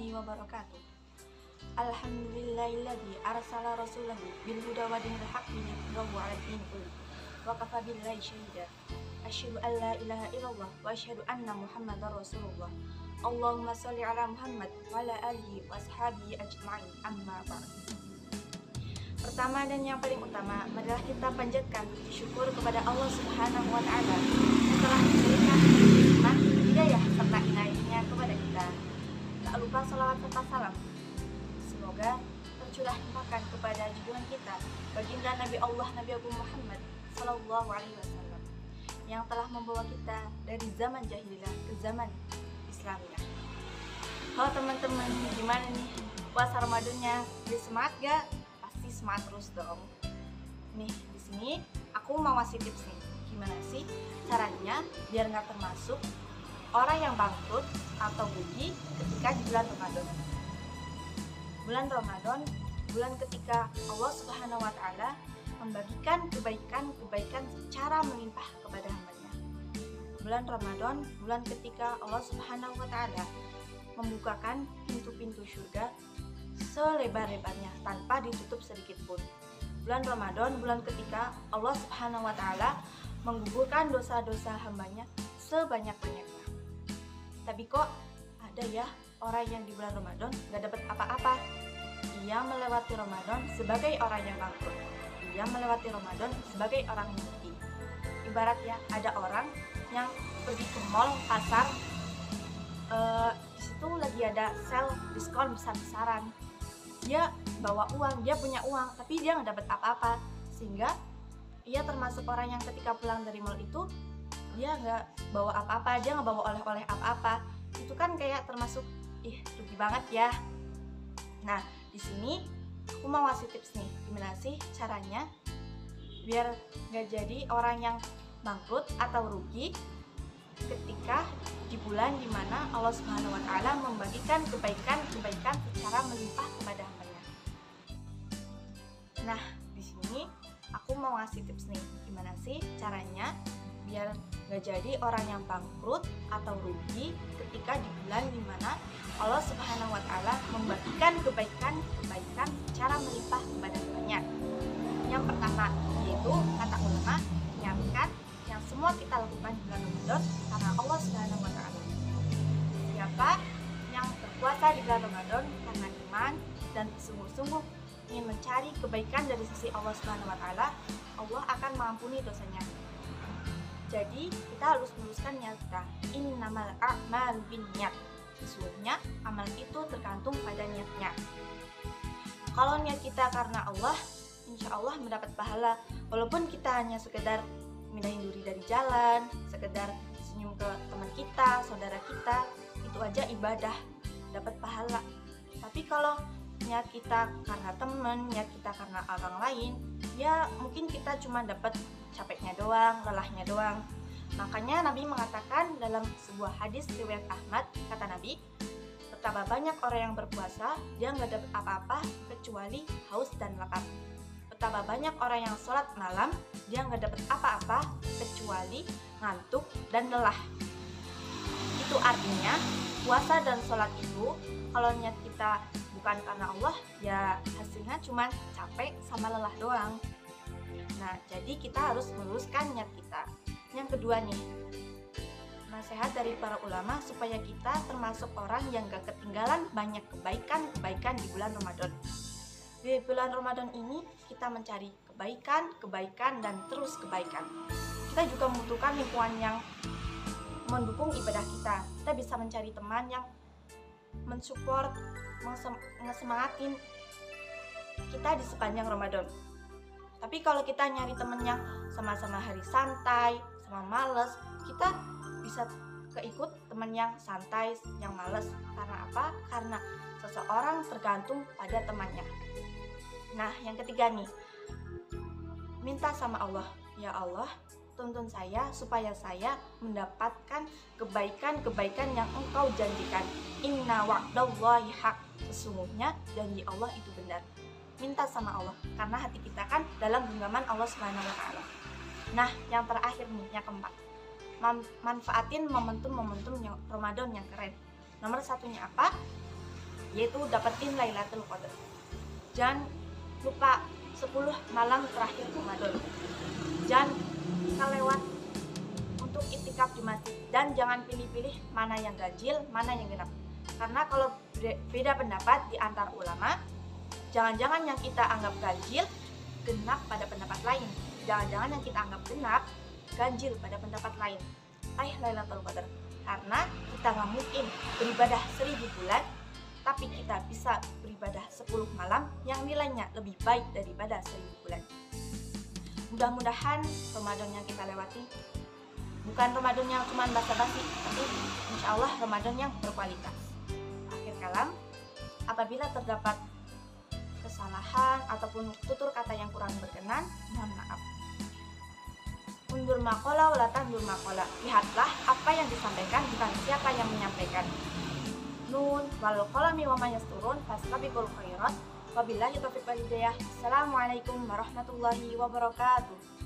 warahmatullahi wabarakatuh. Alhamdulillahilladzi arsala rasulahu bil huda wa dinil haqqi liyudhhirahu 'alad dini kullihi wa kafa billahi shahida. Asyhadu an la ilaha illallah wa asyhadu anna Muhammadar Rasulullah. Allahumma shalli ala Muhammad wa ala alihi wa ashabihi ajma'in. Amma ba'd. Pertama dan yang paling utama, marilah kita panjatkan puji syukur kepada Allah Subhanahu wa taala yang telah memberikan nikmat, hidayah serta inayahnya kepada kita. Tak lupa salawat serta salam semoga tercurah limpahkan kepada junjungan kita, baginda Nabi Allah Nabi Agung Muhammad sallallahu alaihi wasallam yang telah membawa kita dari zaman jahiliyah ke zaman Islamiyah. Halo teman-teman, gimana nih puasa Ramadannya? Jadi semangat gak? Pasti semangat terus dong. Nih di sini aku mau ngasih tips nih, gimana sih caranya biar nggak termasuk orang yang bangkrut atau rugi ketika di bulan Ramadan. Bulan Ramadan, bulan ketika Allah Subhanahu wa taala membagikan kebaikan-kebaikan secara melimpah kepada hamba-Nya. Bulan Ramadan, bulan ketika Allah Subhanahu wa taala membukakan pintu-pintu surga selebar-lebarnya tanpa ditutup sedikit pun. Bulan Ramadan, bulan ketika Allah Subhanahu wa taala menggugurkan dosa-dosa hamba-Nya sebanyak-banyaknya. Tapi kok ada ya orang yang di bulan Ramadan gak dapat apa-apa? Ia melewati Ramadan sebagai orang yang bangkrut. Ia melewati Ramadan sebagai orang yang rugi. Ibarat ya, ada orang yang pergi ke mall, pasar, di situ lagi ada sale diskon besar-besaran. Dia bawa uang, dia punya uang, tapi dia nggak dapat apa-apa, sehingga ia termasuk orang yang ketika pulang dari mall itu dia nggak bawa apa-apa, dia nggak bawa oleh-oleh apa-apa. Itu kan kayak termasuk rugi banget ya. Nah di sini aku mau ngasih tips nih, gimana sih caranya biar nggak jadi orang yang bangkrut atau rugi ketika di bulan dimana Allah Subhanahu wa taala membagikan kebaikan-kebaikan secara melimpah kepada hamba-Nya. Nah, di sini aku mau ngasih tips nih, gimana sih caranya biar nggak jadi orang yang bangkrut atau rugi ketika di bulan dimana Allah Subhanahu wa taala membagikan kebaikan-kebaikan secara melimpah kepada hamba-Nya. Yang pertama yaitu kata ulama, niatkan yang semua kita lakukan di bulan Ramadan karena Allah Subhanahu wa taala. Siapa yang berpuasa di bulan Ramadan karena iman dan sungguh-sungguh ingin mencari kebaikan dari sisi Allah Subhanahu wa taala, Allah akan mengampuni dosanya. Jadi kita harus meluruskan niat kita. Innamal a'malu binniyat. Sesungguhnya amal itu tergantung pada niatnya. Kalau niat kita karena Allah, insya Allah mendapat pahala. Walaupun kita hanya sekedar mindahin diri dari jalan, sekedar senyum ke teman kita, saudara kita, itu aja ibadah, dapat pahala. Tapi kalau niat kita karena teman, niat kita karena orang lain, ya mungkin kita cuma dapat capeknya doang, lelahnya doang. Makanya Nabi mengatakan dalam sebuah hadis riwayat Ahmad, kata Nabi, betapa banyak orang yang berpuasa, dia nggak dapat apa-apa kecuali haus dan lapar. Betapa banyak orang yang sholat malam, dia nggak dapat apa-apa kecuali ngantuk dan lelah. Itu artinya puasa dan sholat itu kalau niat kita bukan karena Allah, ya hasilnya cuma capek sama lelah doang. Nah, jadi kita harus meluruskan niat kita. Yang kedua nih, nasihat dari para ulama supaya kita termasuk orang yang gak ketinggalan banyak kebaikan di bulan Ramadan. Di bulan Ramadan ini kita mencari kebaikan, dan terus kebaikan. Kita juga membutuhkan lingkungan yang mendukung ibadah kita. Kita bisa mencari teman yang mensupport, ngesemangatin kita di sepanjang Ramadan. Tapi kalau kita nyari temen yang sama-sama hari santai, sama males, kita bisa keikut temen yang santai, yang males. Karena apa? Karena seseorang tergantung pada temannya. Nah, yang ketiga nih, minta sama Allah, ya Allah, tuntun saya supaya saya mendapatkan kebaikan-kebaikan yang Engkau janjikan. Inna wa'dallahi haq. Sesungguhnya janji Allah itu benar. Minta sama Allah, karena hati kita kan dalam genggaman Allah Subhanahu wa taala. Nah, yang terakhir nih, yang keempat, manfaatin momentum-momentum yang Ramadan yang keren. Nomor satunya apa? yaitu dapetin Lailatul Qadar. Jangan lupa 10 malam terakhir Ramadan. Jangan kelewat untuk itikaf di masjid, dan jangan pilih-pilih mana yang ganjil, mana yang genap. Karena kalau beda pendapat di antar ulama, jangan-jangan yang kita anggap ganjil genap pada pendapat lain. Jangan-jangan yang kita anggap genap ganjil pada pendapat lain. Lailatul Qadar. Karena kita nggak mungkin beribadah 1000 bulan, tapi kita bisa beribadah 10 malam yang nilainya lebih baik daripada 1000 bulan. Mudah-mudahan Ramadan yang kita lewati bukan Ramadan yang cuma basa-basi, tapi insya Allah Ramadan yang berkualitas. Akhir kalam, apabila terdapat kesalahan ataupun tutur kata yang kurang berkenan, mohon maaf. Undur makola wala tandur makola. Lihatlah apa yang disampaikan, bukan siapa yang menyampaikan. Nun wal qalami wa ma yasturun fastabiqul khairat. Wabillahi taufiq wal hidayah. Assalamualaikum warahmatullahi wabarakatuh.